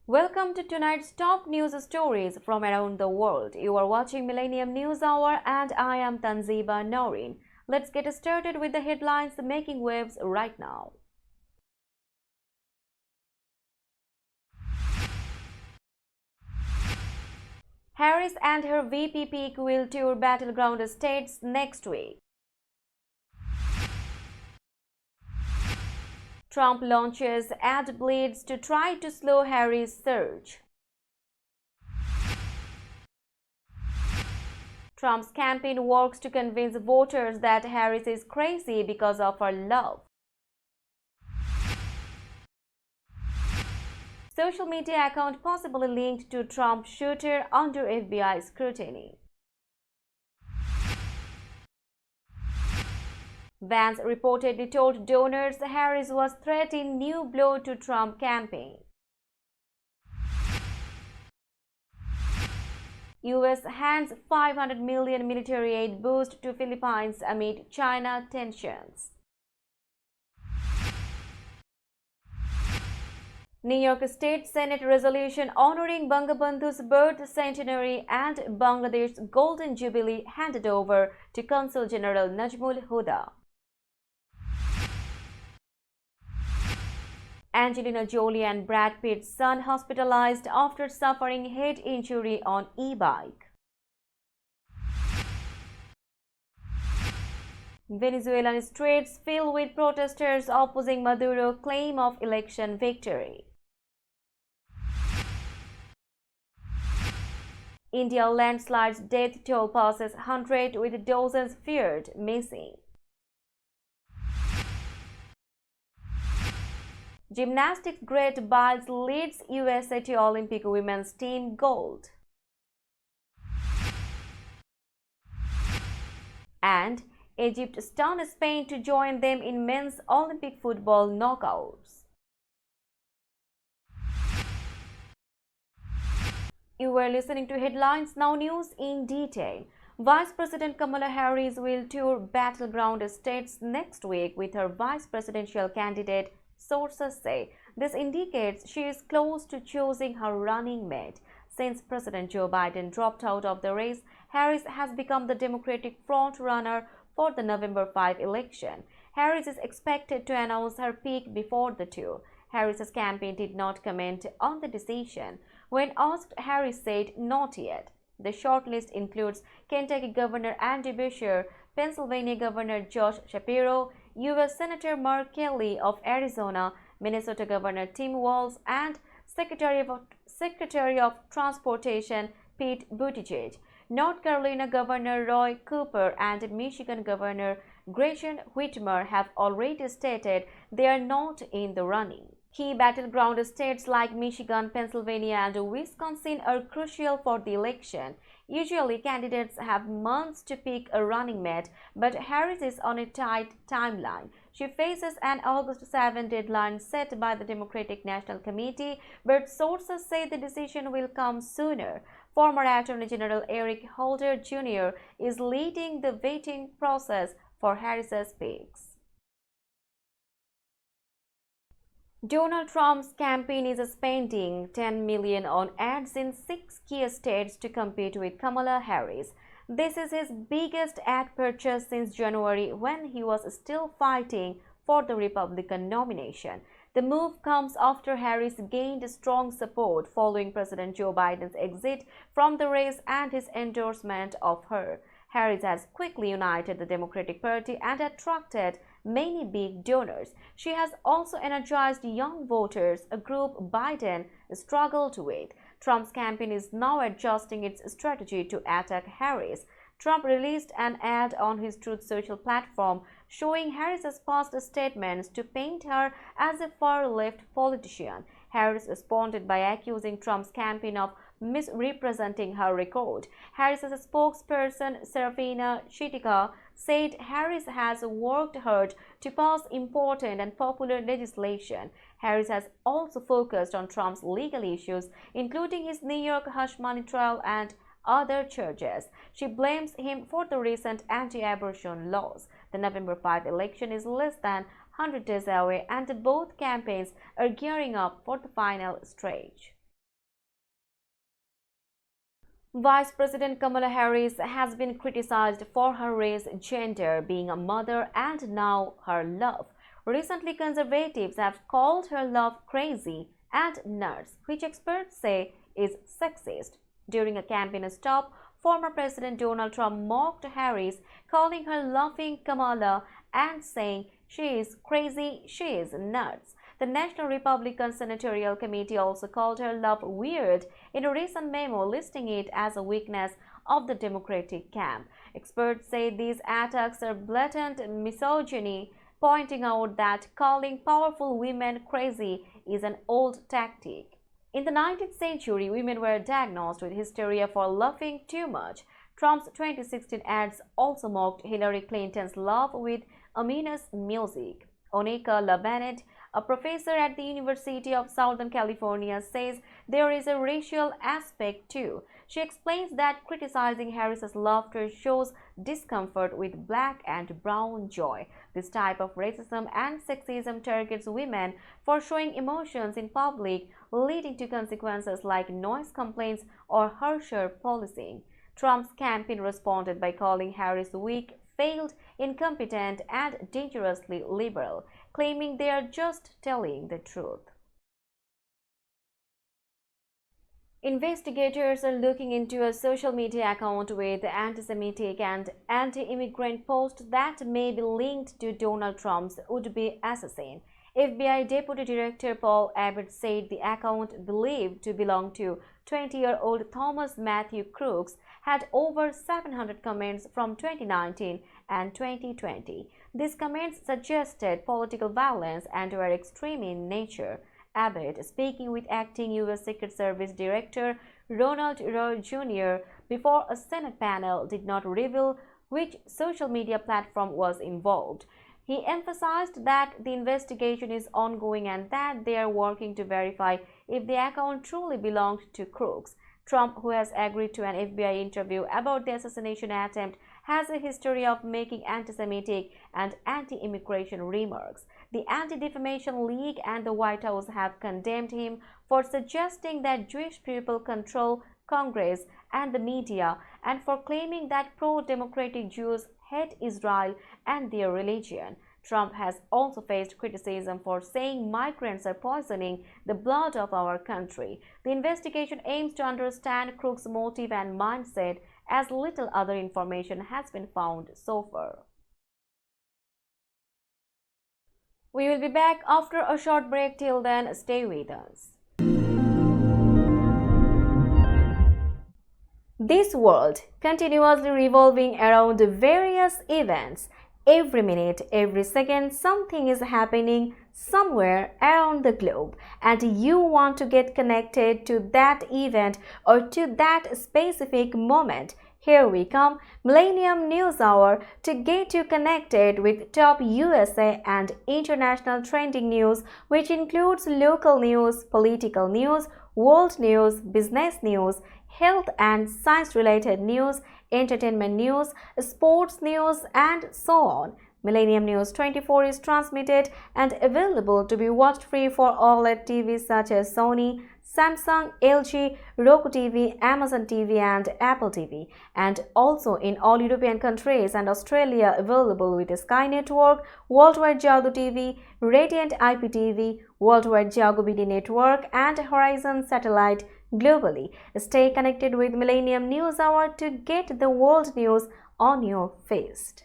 Welcome to tonight's top news stories from around the world. You are watching Millennium News Hour and I am Tanziba Noreen. Let's get started with the headlines making waves right now. Harris and her VP peak will tour battleground states next week. Trump launches ad blitz to try to slow Harris' surge. Trump's campaign works to convince voters that Harris is crazy because of her love. Social media account possibly linked to Trump shooter under FBI scrutiny. Vance reportedly told donors Harris was threatening new blow to Trump campaign. US hands $500 million military aid boost to Philippines amid China tensions. New York State Senate resolution honoring Bangabandhu's birth centenary and Bangladesh's Golden Jubilee handed over to Consul General Najmul Huda. Angelina Jolie and Brad Pitt's son hospitalized after suffering head injury on e-bike. Venezuelan streets filled with protesters opposing Maduro's claim of election victory. India landslides death toll passes 100 with dozens feared missing. Gymnastics great Biles leads USA to Olympic women's team gold. And Egypt stunned Spain to join them in men's Olympic football knockouts. You were listening to Headlines Now News in detail. Vice President Kamala Harris will tour battleground states next week with her vice presidential candidate, sources say. This indicates she is close to choosing her running mate. Since President Joe Biden dropped out of the race, Harris has become the Democratic front-runner for the November 5 election. Harris is expected to announce her pick before the tour. Harris's campaign did not comment on the decision. When asked, Harris said, "Not yet." The shortlist includes Kentucky Governor Andy Beshear, Pennsylvania Governor Josh Shapiro, U.S. Senator Mark Kelly of Arizona, Minnesota Governor Tim Walz, and Secretary of Transportation Pete Buttigieg. North Carolina Governor Roy Cooper and Michigan Governor Gretchen Whitmer have already stated they are not in the running. Key battleground states like Michigan, Pennsylvania, and Wisconsin are crucial for the election. Usually, candidates have months to pick a running mate, but Harris is on a tight timeline. She faces an August 7 deadline set by the Democratic National Committee, but sources say the decision will come sooner. Former Attorney General Eric Holder Jr. is leading the vetting process for Harris's picks. Donald Trump's campaign is spending $10 million on ads in 6 key states to compete with Kamala Harris. This is his biggest ad purchase since January, when he was still fighting for the Republican nomination. The move comes after Harris gained strong support following President Joe Biden's exit from the race and his endorsement of her. Harris has quickly united the Democratic Party and attracted many big donors. She has also energized young voters, a group Biden struggled with. Trump's campaign is now adjusting its strategy to attack Harris. Trump released an ad on his Truth Social platform showing Harris's past statements to paint her as a far-left politician. Harris responded by accusing Trump's campaign of misrepresenting her record. Harris's spokesperson, Serafina Chitika, said Harris has worked hard to pass important and popular legislation. Harris has also focused on Trump's legal issues, including his New York hush money trial and other charges. She blames him for the recent anti-abortion laws. The November 5 election is less than 100 days away, and both campaigns are gearing up for the final stage. Vice President Kamala Harris has been criticized for her race, gender, being a mother, and now her love. Recently, conservatives have called her love crazy and nuts, which experts say is sexist. During a campaign stop, former President Donald Trump mocked Harris, calling her laughing Kamala and saying she is crazy, she is nuts. The National Republican Senatorial Committee also called her love weird in a recent memo, listing it as a weakness of the Democratic camp. Experts say these attacks are blatant misogyny, pointing out that calling powerful women crazy is an old tactic. In the 19th century, women were diagnosed with hysteria for laughing too much. Trump's 2016 ads also mocked Hillary Clinton's love with ominous music. Onika LaBennett, a professor at the University of Southern California, says there is a racial aspect too. She explains that criticizing Harris's laughter shows discomfort with black and brown joy. This type of racism and sexism targets women for showing emotions in public, leading to consequences like noise complaints or harsher policing. Trump's campaign responded by calling Harris weak, failed, incompetent, and dangerously liberal, claiming they are just telling the truth. Investigators are looking into a social media account with anti-Semitic and anti-immigrant posts that may be linked to Donald Trump's would-be assassin. FBI Deputy Director Paul Abbott said the account, believed to belong to 20-year-old Thomas Matthew Crooks, had over 700 comments from 2019 and 2020. These comments suggested political violence and were extreme in nature. Abbott, speaking with acting U.S. Secret Service Director Ronald Roy Jr. before a Senate panel, did not reveal which social media platform was involved. He emphasized that the investigation is ongoing and that they are working to verify if the account truly belonged to Crooks. Trump, who has agreed to an FBI interview about the assassination attempt, has a history of making anti-Semitic and anti-immigration remarks. The Anti-Defamation League and the White House have condemned him for suggesting that Jewish people control Congress and the media, and for claiming that pro-democratic Jews hate Israel and their religion. Trump has also faced criticism for saying migrants are poisoning the blood of our country. The investigation aims to understand Crooks' motive and mindset, as little other information has been found so far. We will be back after a short break. Till then, stay with us. This world continuously revolving around various events. Every minute, every second, something is happening somewhere around the globe, and you want to get connected to that event or to that specific moment. Here we come, Millennium News Hour, to get you connected with top USA and international trending news, which includes local news, political news, world news, business news, health and science-related news, entertainment news, sports news, and so on. Millennium News 24 is transmitted and available to be watched free for OLED TVs such as Sony, Samsung, LG, Roku TV, Amazon TV, and Apple TV, and also in all European countries and Australia available with Sky Network, Worldwide Jago TV, Radiant IPTV, Worldwide Jago BD Network, and Horizon Satellite globally. Stay connected with Millennium News Hour to get the world news on your fist.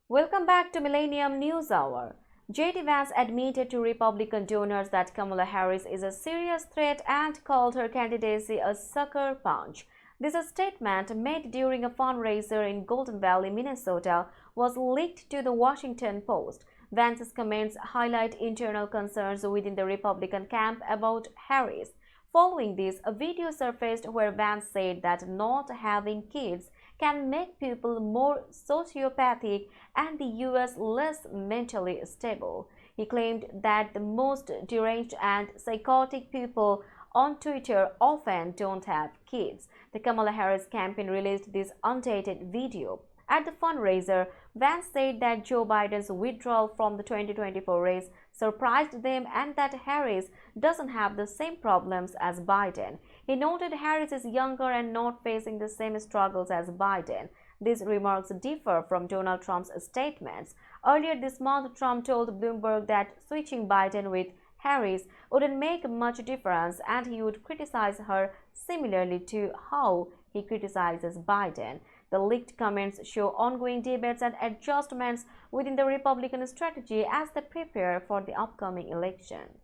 Welcome back to Millennium News Hour. J.D. Vance admitted to Republican donors that Kamala Harris is a serious threat and called her candidacy a sucker punch. This statement, made during a fundraiser in Golden Valley, Minnesota, was leaked to the Washington Post. Vance's comments highlight internal concerns within the Republican camp about Harris. Following this, a video surfaced where Vance said that not having kids can make people more sociopathic and the U.S. less mentally stable. He claimed that the most deranged and psychotic people on Twitter often don't have kids. The Kamala Harris campaign released this undated video. At the fundraiser, Vance said that Joe Biden's withdrawal from the 2024 race surprised them and that Harris doesn't have the same problems as Biden. He noted Harris is younger and not facing the same struggles as Biden. These remarks differ from Donald Trump's statements. Earlier this month, Trump told Bloomberg that switching Biden with Harris wouldn't make much difference and he would criticize her similarly to how he criticizes Biden. The leaked comments show ongoing debates and adjustments within the Republican strategy as they prepare for the upcoming election.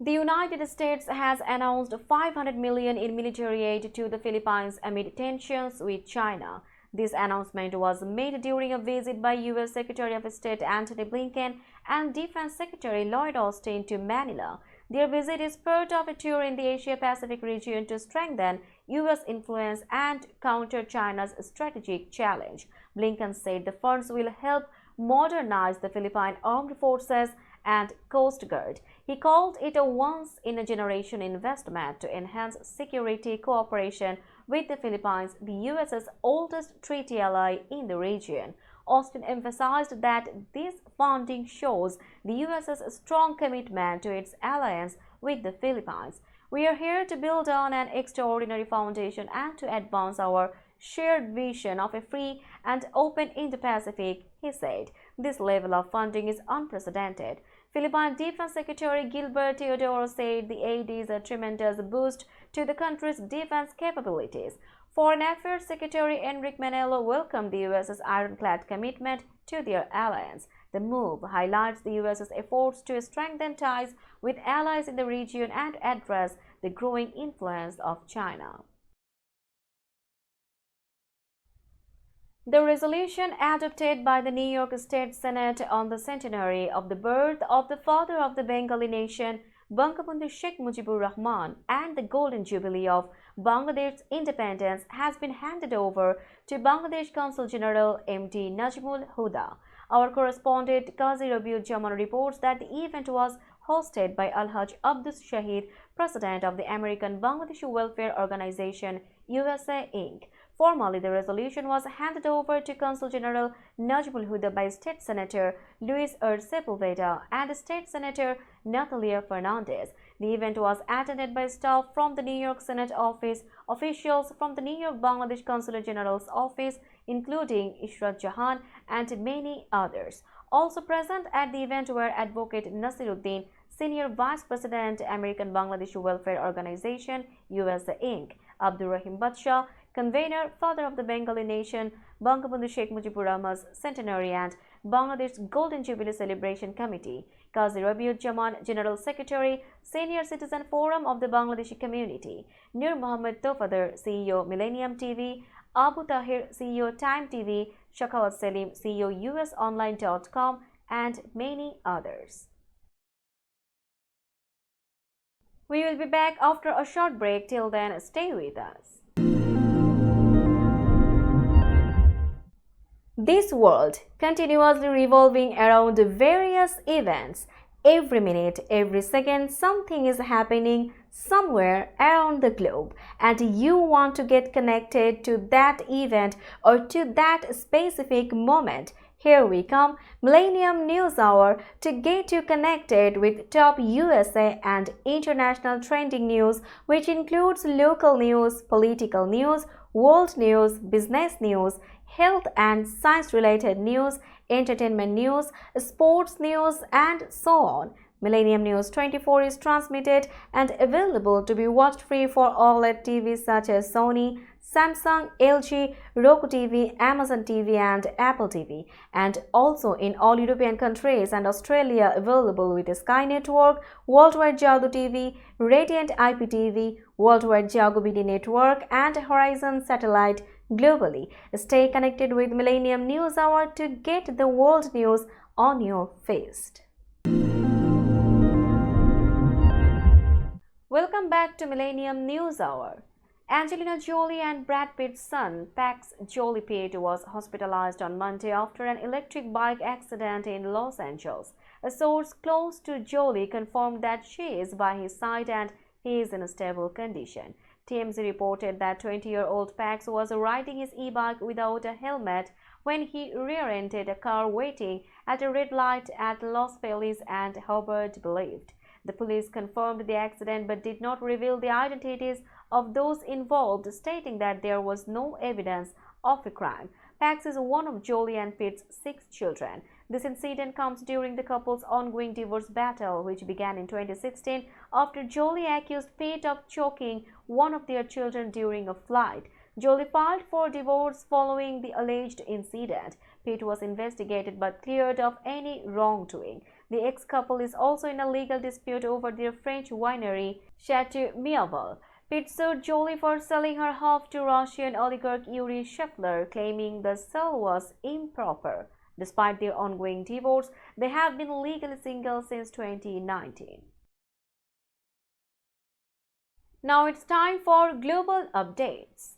The United States has announced $500 million in military aid to the Philippines amid tensions with China. This announcement was made during a visit by U.S. Secretary of State Antony Blinken and Defense Secretary Lloyd Austin to Manila. Their visit is part of a tour in the Asia-Pacific region to strengthen U.S. influence and counter China's strategic challenge. Blinken said the funds will help modernize the Philippine Armed Forces and Coast Guard. He called it a once-in-a-generation investment to enhance security cooperation with the Philippines, the U.S.'s oldest treaty ally in the region. Austin emphasized that this funding shows the U.S.'s strong commitment to its alliance with the Philippines. We are here to build on an extraordinary foundation and to advance our shared vision of a free and open Indo-Pacific, he said. This level of funding is unprecedented. Philippine Defense Secretary Gilbert Teodoro said the aid is a tremendous boost to the country's defense capabilities. Foreign Affairs Secretary Enrique Manelo welcomed the U.S.'s ironclad commitment to their alliance. The move highlights the U.S.'s efforts to strengthen ties with allies in the region and address the growing influence of China. The resolution adopted by the New York State Senate on the centenary of the birth of the father of the Bengali nation, Bangabandhu Sheikh Mujibur Rahman, and the Golden Jubilee of Bangladesh's independence has been handed over to Bangladesh Consul General M.D. Najmul Huda. Our correspondent Qazi Rabiuজ্জামান reports that the event was hosted by Alhaj Abdus Shahid, president of the American Bangladeshi Welfare Organization USA Inc. Formally, the resolution was handed over to Consul General Najmul Huda by State Senator Luis R. Sepulveda and State Senator Natalia Fernandez. The event was attended by staff from the New York Senate office, officials from the New York Bangladesh Consulate General's office, including Ishrat Jahan and many others. Also present at the event were Advocate Nasiruddin, Senior Vice President, American Bangladeshi Welfare Organization, USA Inc., Abdur Rahim Badshaw, Convener, Father of the Bengali Nation, Bangabandhu Sheikh Mujibur Rahman's Centenary and Bangladesh Golden Jubilee Celebration Committee, Qazi Rabiuজ্জামান, General Secretary, Senior Citizen Forum of the Bangladeshi Community, Nur Mohammed Tofadar, CEO Millennium TV, Abu Tahir, CEO Time TV, Shakawat Selim, CEO USOnline.com, and many others. We will be back after a short break. Till then, stay with us. This world continuously revolving around various events. Every minute, every second, something is happening somewhere around the globe, and you want to get connected to that event or to that specific moment. Here we come, Millennium News Hour, to get you connected with top USA and international trending news, which includes local news, political news, world news, business news, health and science-related news, entertainment news, sports news, and so on. Millennium News 24 is transmitted and available to be watched free for OLED TVs such as Sony, Samsung, LG, Roku TV, Amazon TV, and Apple TV, and also in all European countries and Australia available with Sky Network, Worldwide Jago TV, Radiant IPTV, Worldwide Jago BD Network, and Horizon Satellite globally. Stay connected with Millennium News Hour to get the world news on your feast. Welcome back to Millennium News Hour. Angelina Jolie and Brad Pitt's son, Pax Jolie Pitt, was hospitalized on Monday after an electric bike accident in Los Angeles. A source close to Jolie confirmed that she is by his side and he is in a stable condition. TMZ reported that 20-year-old Pax was riding his e-bike without a helmet when he rear-ended a car waiting at a red light at Los Feliz, and Hubbard believed. The police confirmed the accident but did not reveal the identities of those involved, stating that there was no evidence of a crime. Pax is one of Jolie and Pete's 6 children. This incident comes during the couple's ongoing divorce battle, which began in 2016 after Jolie accused Pete of choking one of their children during a flight. Jolie filed for divorce following the alleged incident. Pete was investigated but cleared of any wrongdoing. The ex-couple is also in a legal dispute over their French winery, Chateau Miraval. Pete sued Jolie for selling her half to Russian oligarch Yuri Shefler, claiming the sale was improper. Despite their ongoing divorce, they have been legally single since 2019. Now it's time for global updates.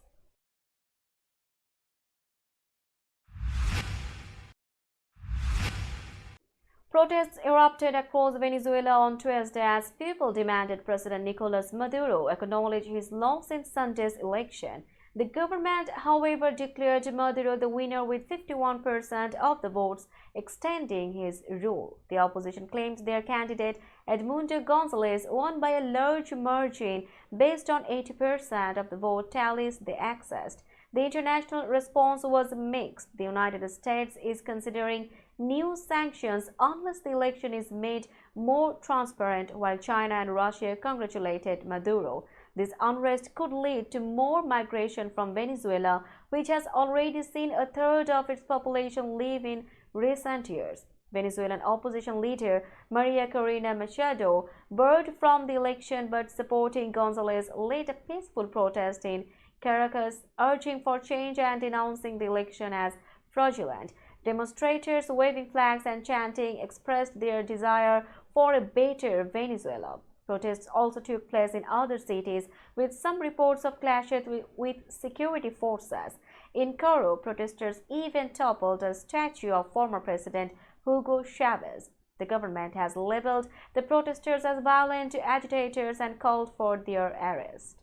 Protests erupted across Venezuela on Tuesday as people demanded President Nicolas Maduro acknowledge his loss in Sunday's election. The government, however, declared Maduro the winner with 51% of the votes, extending his rule. The opposition claims their candidate, Edmundo Gonzalez, won by a large margin based on 80% of the vote tallies they accessed. The international response was mixed. The United States is considering new sanctions unless the election is made more transparent, while China and Russia congratulated Maduro. This unrest could lead to more migration from Venezuela, which has already seen a third of its population leave in recent years. Venezuelan opposition leader Maria Corina Machado barred from the election, but supporting Gonzalez led a peaceful protest in Caracas, urging for change and denouncing the election as fraudulent. Demonstrators waving flags and chanting expressed their desire for a better Venezuela. Protests also took place in other cities, with some reports of clashes with security forces. In Cairo, protesters even toppled a statue of former President Hugo Chavez. The government has labeled the protesters as violent agitators and called for their arrest.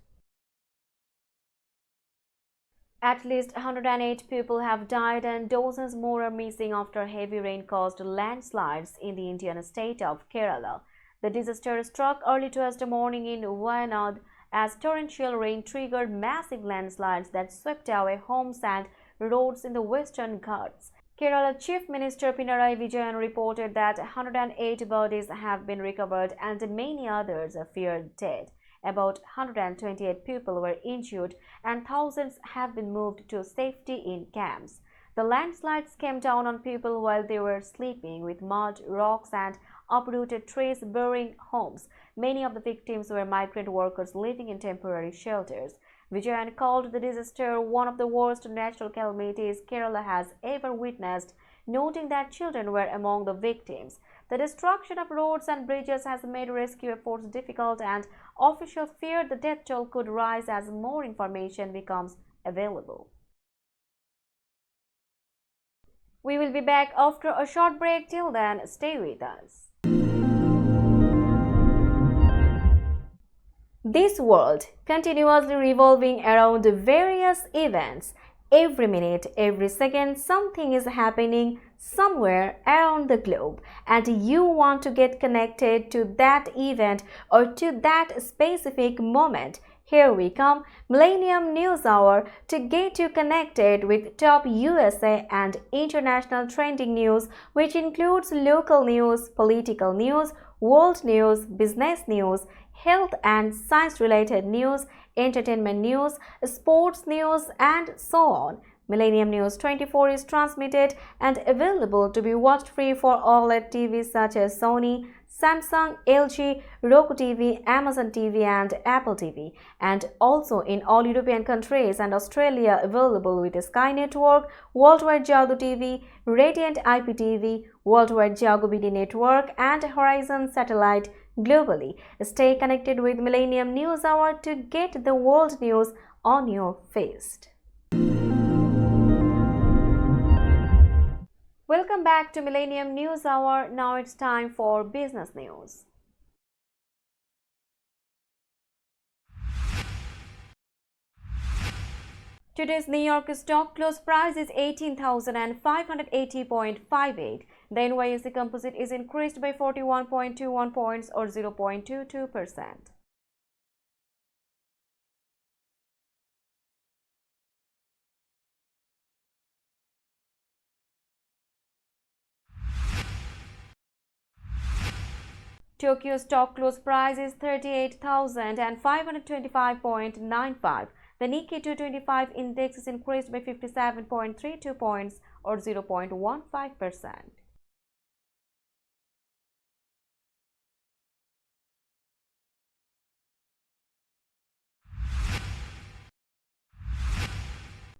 At least 108 people have died and dozens more are missing after heavy rain caused landslides in the Indian state of Kerala. The disaster struck early Tuesday morning in Wayanad as torrential rain triggered massive landslides that swept away homes and roads in the western Ghats. Kerala Chief Minister Pinarayi Vijayan reported that 108 bodies have been recovered and many others are feared dead. About 128 people were injured and thousands have been moved to safety in camps. The landslides came down on people while they were sleeping, with mud, rocks and uprooted trees burying homes. Many of the victims were migrant workers living in temporary shelters. Vijayan called the disaster one of the worst natural calamities Kerala has ever witnessed, noting that children were among the victims. The destruction of roads and bridges has made rescue efforts difficult, and officials fear the death toll could rise as more information becomes available. We will be back after a short break. Till then, stay with us. This world continuously revolving around various events. Every minute, every second, something is happening somewhere around the globe, and you want to get connected to that event or to that specific moment. Here we come, Millennium News Hour, to get you connected with top USA and international trending news, which includes local news, political news, world news, business news, health and science-related news, entertainment news, sports news, and so on. Millennium News 24 is transmitted and available to be watched free for OLED TVs such as Sony, Samsung, LG, Roku TV, Amazon TV and Apple TV, and also in all European countries and Australia available with Sky Network, Worldwide Jago TV, Radiant IPTV, Worldwide Jago BD Network and Horizon Satellite globally. Stay connected with Millennium News Hour to get the world news on your feast. Welcome back to Millennium News Hour. Now it's time for business news. Today's New York stock close price is 18,580.58. The NYSE Composite is increased by 41.21 points or 0.22%. Tokyo stock close price is 38,525.95. The Nikkei 225 index is increased by 57.32 points or 0.15%.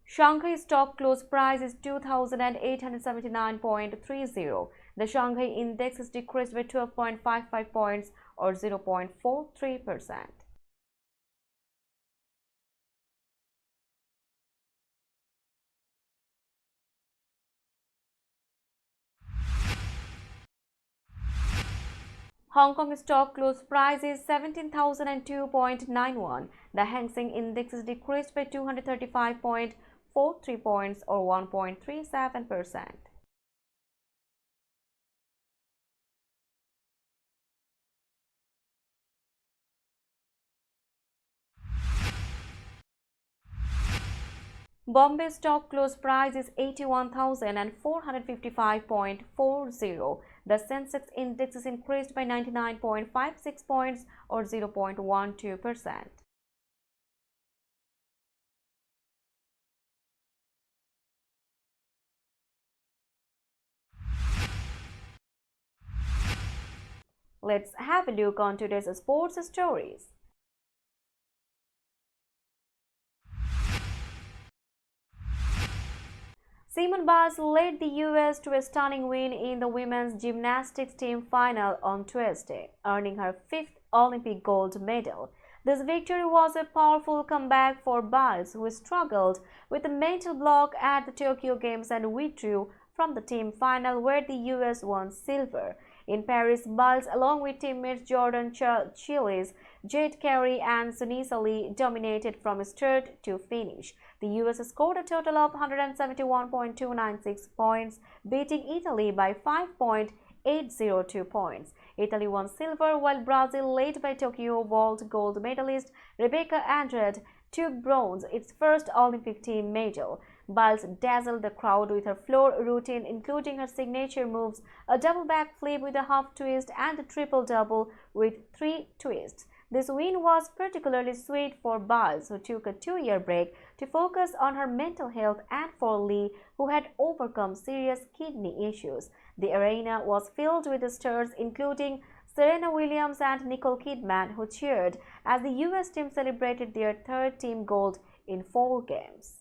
Shanghai stock close price is 2,879.30. The Shanghai index is decreased by 12.55 points or 0.43%. Hong Kong stock close price is 17,002.91. The Hang Seng index is decreased by 235.43 points or 1.37%. Bombay stock close price is 81,455.40. The Sensex index is increased by 99.56 points or 0.12%. Let's have a look on today's sports stories. Simone Biles led the US to a stunning win in the women's gymnastics team final on Tuesday, earning her fifth Olympic gold medal. This victory was a powerful comeback for Biles, who struggled with a mental block at the Tokyo Games and withdrew from the team final where the US won silver. In Paris, Biles, along with teammates Jordan Chiles, Jade Carey and Sunisa Lee, dominated from start to finish. The US scored a total of 171.296 points, beating Italy by 5.802 points. Italy won silver, while Brazil, led by Tokyo vault gold medalist Rebecca Andrade, took bronze, its first Olympic team medal. Biles dazzled the crowd with her floor routine, including her signature moves, a double backflip with a half twist and a triple double with 3 twists. This win was particularly sweet for Biles, who took a 2-year break to focus on her mental health, and for Lee, who had overcome serious kidney issues. The arena was filled with stars, including Serena Williams and Nicole Kidman, who cheered as the US team celebrated their third team gold in 4 games.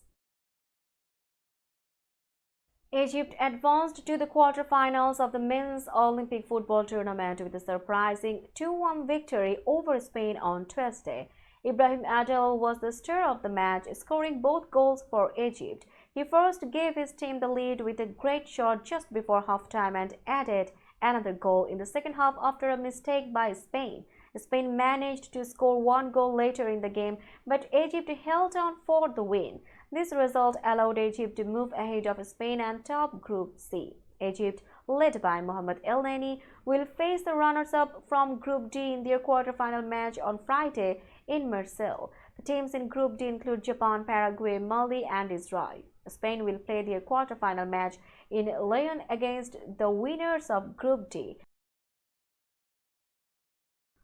Egypt advanced to the quarterfinals of the men's Olympic football tournament with a surprising 2-1 victory over Spain on Tuesday. Ibrahim Adel was the star of the match, scoring both goals for Egypt. He first gave his team the lead with a great shot just before halftime and added another goal in the second half after a mistake by Spain. Spain managed to score 1 goal later in the game, but Egypt held on for the win. This result allowed Egypt to move ahead of Spain and top Group C. Egypt, led by Mohamed El Neni, will face the runners-up from Group D in their quarterfinal match on Friday in Marseille. The teams in Group D include Japan, Paraguay, Mali, and Israel. Spain will play their quarterfinal match in Lyon against the winners of Group D.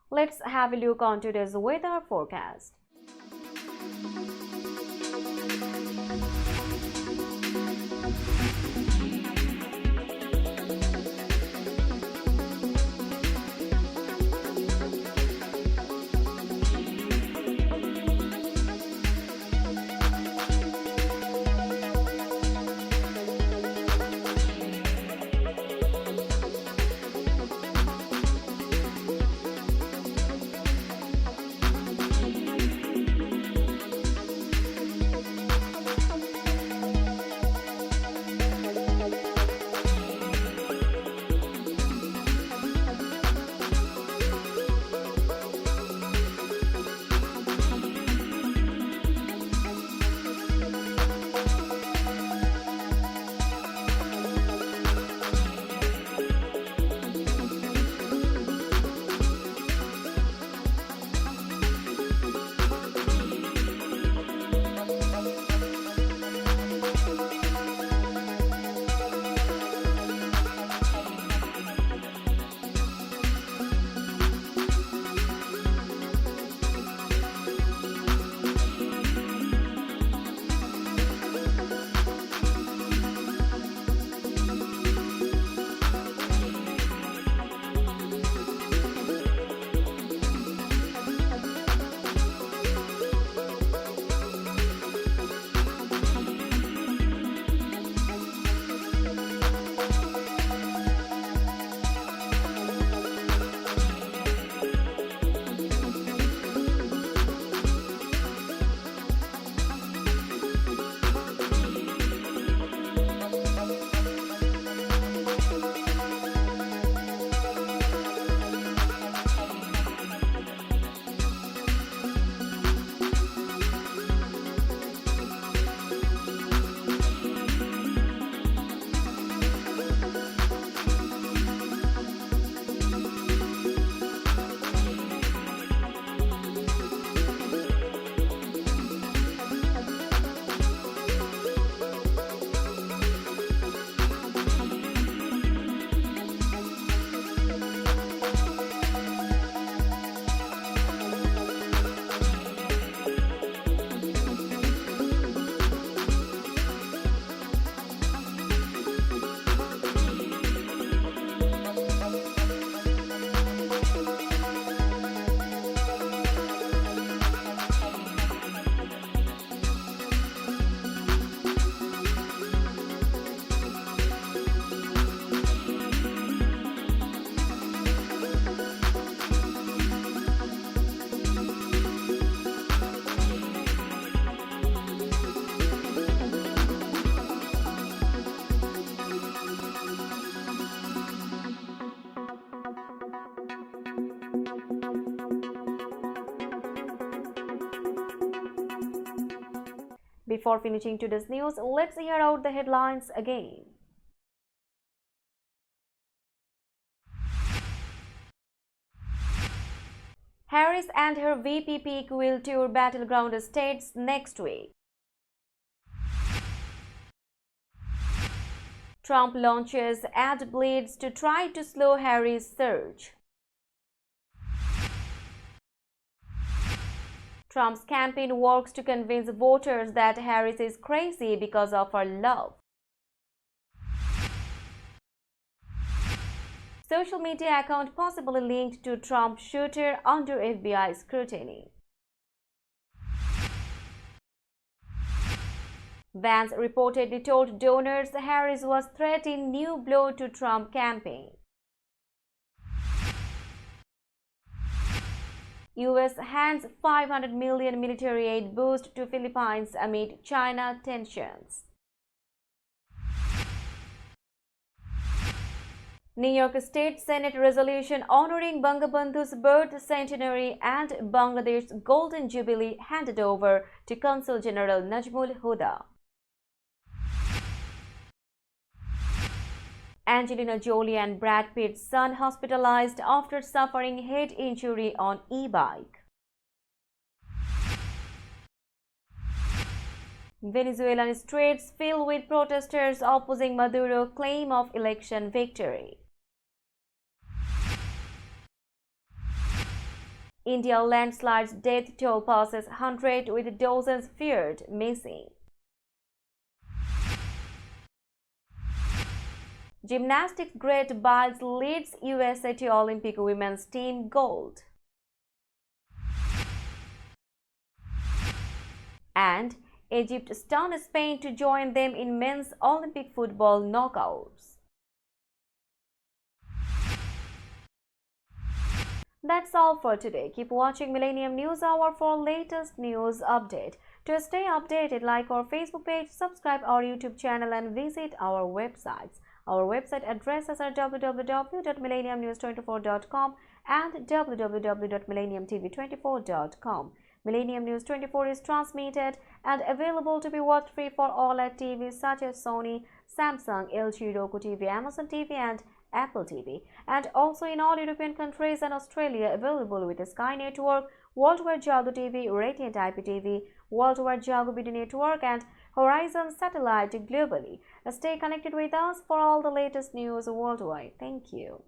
Let's have a look on today's weather forecast. Before finishing today's news, let's hear out the headlines again. Harris and her VP peak will tour battleground states next week. Trump launches ad blitz to try to slow Harris' surge. Trump's campaign works to convince voters that Harris is crazy because of her love. Social media account possibly linked to Trump shooter under FBI scrutiny. Vance reportedly told donors Harris was threatening new blow to Trump campaign. US hands $500 million military aid boost to Philippines amid China tensions. New York State Senate resolution honoring Bangabandhu's birth centenary and Bangladesh's Golden Jubilee handed over to Consul General Najmul Huda. Angelina Jolie and Brad Pitt's son hospitalized after suffering head injury on e-bike. Venezuelan streets filled with protesters opposing Maduro's claim of election victory. India landslides death toll passes 100 with dozens feared missing. Gymnastics great Biles leads USA to Olympic women's team gold. And Egypt stunned Spain to join them in men's Olympic football knockouts. That's all for today. Keep watching Millennium News Hour for latest news update. To stay updated, like our Facebook page, subscribe our YouTube channel and visit our websites. Our website addresses are www.millenniumnews24.com and www.millenniumtv24.com. Millennium News 24 is transmitted and available to be watched free for all at TVs such as Sony, Samsung, LG, Roku TV, Amazon TV and Apple TV, and also in all European countries and Australia, available with the Sky Network, Worldwide Jago TV, Radiant IPTV, Worldwide Jago BD Network and Horizon Satellite globally. Stay connected with us for all the latest news worldwide. Thank you.